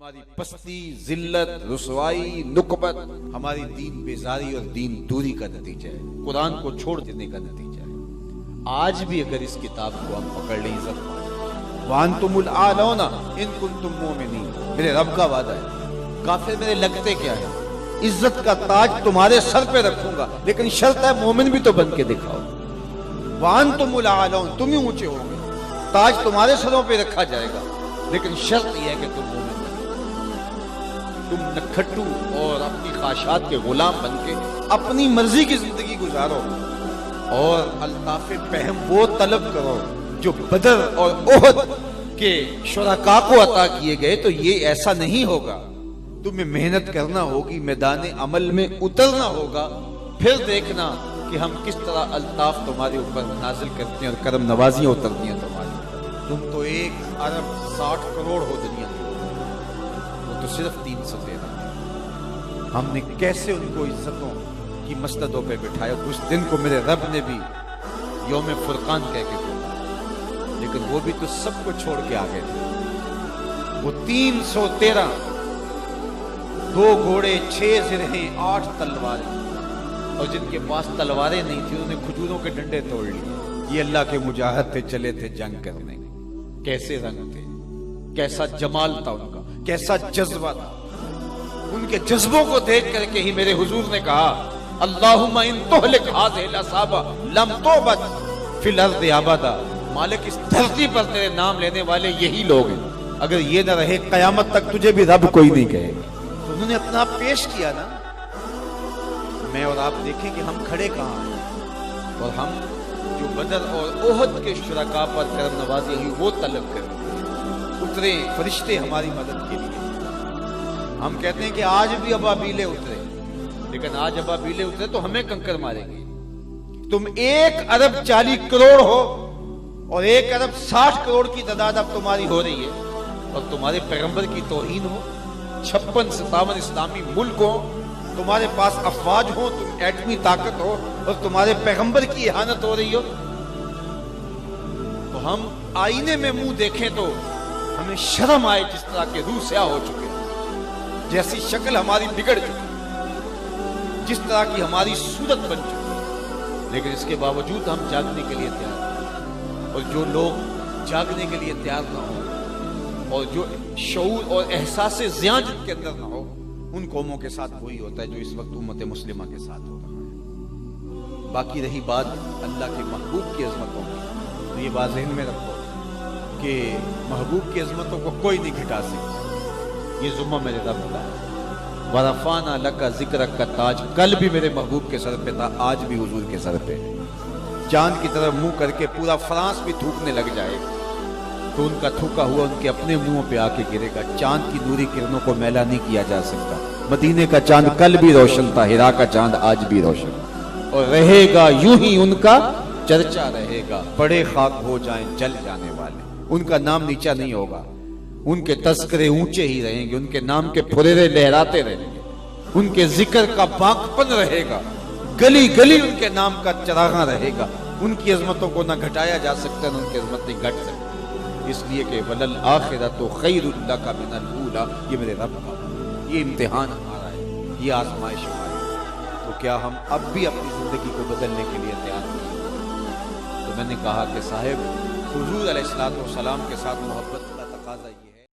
ہماری پستی، ذلت، رسوائی، نکبت ہماری دین بیزاری اور دین دوری کا نتیجہ ہے، قرآن کو چھوڑ دینے کا نتیجہ ہے۔ آج بھی اگر اس کتاب کو ہم پکڑ لیں عزت وَأَنْتُمُ الْأَعْلَوْنَ إِن كُنتُم مُؤْمِنِينَ، میرے رب کا وعدہ ہے۔ کافر میرے لگتے کیا ہے؟ عزت کا تاج تمہارے سر پہ رکھوں گا، لیکن شرط ہے مومن بھی تو بن کے دکھاؤ۔ وَأَنْتُمُ الْأَعْلَوْنَ، تم ہی اونچے ہوں گے، تاج تمہارے سروں پہ رکھا جائے گا، لیکن شرط یہ ہے کہ تم مومن بن، تم نکھٹو اور اپنی خواہشات کے غلام بن کے اپنی مرضی کی زندگی گزارو اور الطاف پہم وہ طلب کرو جو بدر اور احد کے شرکاء کو عطا کیے گئے۔ تو یہ ایسا نہیں ہوگا، تمہیں محنت کرنا ہوگی، میدان عمل میں اترنا ہوگا، پھر دیکھنا کہ ہم کس طرح الطاف تمہارے اوپر نازل کرتے ہیں اور کرم نوازیاں اترتی ہیں تمہاری۔ تم تو 1 ارب 60 کروڑ ہو دنیا میں، وہ تو صرف 313 ہے۔ ہم نے کیسے ان کو عزتوں کی مسندوں پہ بٹھایا۔ اس دن کو میرے رب نے بھی یوم فرقان کہہ کے بولا، لیکن وہ بھی تو سب کو چھوڑ کے آگے تھے۔ وہ 313، 2 گھوڑے، 6 زرہیں، 8 تلواریں، اور جن کے پاس تلواریں نہیں تھی انہوں نے کھجوروں کے ڈنڈے توڑ لیے۔ یہ اللہ کے مجاہد تھے، چلے تھے جنگ کرنے۔ کیسے رنگ تھے، کیسا جمال تھا ان کا، کیسا جذبہ تھا۔ ان کے جذبوں کو دیکھ کر کے ہی میرے حضور نے کہا، اللہم ان تہلک ہذہ العصابہ لم تعبد فی الارض ابدا۔ مالک اس دھرتی پر تیرے نام لینے والے یہی لوگ ہیں، اگر یہ نہ رہے قیامت تک تجھے بھی رب کوئی نہیں کہے گا۔ تو انہوں نے اپنا آپ پیش کیا نا۔ میں اور آپ دیکھیں کہ ہم کھڑے کہاں ہیں، اور ہم جو بدر اور احد کے شرکاء پر کرم نوازی ہوئی وہ طلب کریں، اترے فرشتے ہماری مدد کے لیے۔ ہم کہتے ہیں کہ آج بھی ابابیلے اترے، لیکن آج ابابیلے اترے تو ہمیں کنکر ماریں گے۔ تم 1 ارب 40 کروڑ ہو اور 1 ارب 60 کروڑ کی تعداد اب تمہاری ہو رہی ہے، اور تمہارے پیغمبر کی توہین ہو، 56-57 اسلامی ملک ہو، تمہارے پاس افواج ہو، تم ایٹمی طاقت ہو، اور تمہارے پیغمبر کی اہانت ہو رہی ہو، تو ہم آئینے میں منہ دیکھیں تو ہمیں شرم آئے، جس طرح کے روح سیاہ ہو چکے، جیسی شکل ہماری بگڑ چکی، جس طرح کی ہماری صورت بن چکی، لیکن اس کے باوجود ہم جاگنے کے لیے تیار ہیں۔ اور جو لوگ جاگنے کے لیے تیار نہ ہو، اور جو شعور اور احساس زیان جن کے اندر نہ ہو، ان قوموں کے ساتھ وہی ہوتا ہے جو اس وقت امت مسلمہ کے ساتھ ہو رہا ہے۔ باقی رہی بات اللہ کے محبوب کی عظمتوں کی، تو یہ بات ذہن میں رکھو کہ محبوب کی عظمتوں کو کوئی نہیں گھٹا سکتا۔ یہ ذمہ میرے رب کا ہے۔ وَرَفَعْنَا لَكَ ذِكْرَكَ کا تاج کل بھی میرے محبوب کے سر پہ تھا، آج بھی حضور کے سر پہ۔ چاند کی طرف منہ کر کے پورا فرانس بھی تھوکنے لگ جائے تو ان کا تھوکا ہوا ان کے اپنے منہ پہ آ کے گرے گا۔ چاند کی نوری کرنوں کو میلا نہیں کیا جا سکتا۔ مدینے کا چاند کل بھی روشن تھا، ہرا کا چاند آج بھی روشن، اور رہے گا یوں ہی ان کا چرچا رہے گا۔ بڑے خاک ہو جائیں جل جانے والے، ان کا نام نیچا نہیں ہوگا، ان کے تذکرے اونچے ہی رہیں گے، ان کے نام کے پھریرے لہراتے رہیں گے، ان کے ذکر کا باقپن رہے گا، گلی گلی ان کے نام کا چراغاں رہے گا۔ ان کی عظمتوں کو نہ گھٹایا جا سکتا، نہ ان کی عظمت نہیں گھٹ سکتی، اس لیے کہ وَلَلْآخِرَةُ خَيْرٌ لَكَ مِنَ الْأُولَىٰ۔ یہ میرے رب کا یہ امتحان ہمارا ہے، یہ آزمائش ہماری ہے۔ تو کیا ہم اب بھی اپنی زندگی کو بدلنے کے لیے تیار ہیں؟ تو میں نے کہا کہ صاحب، حضور علیہ السلام کے ساتھ محبت کا تقاضا یہ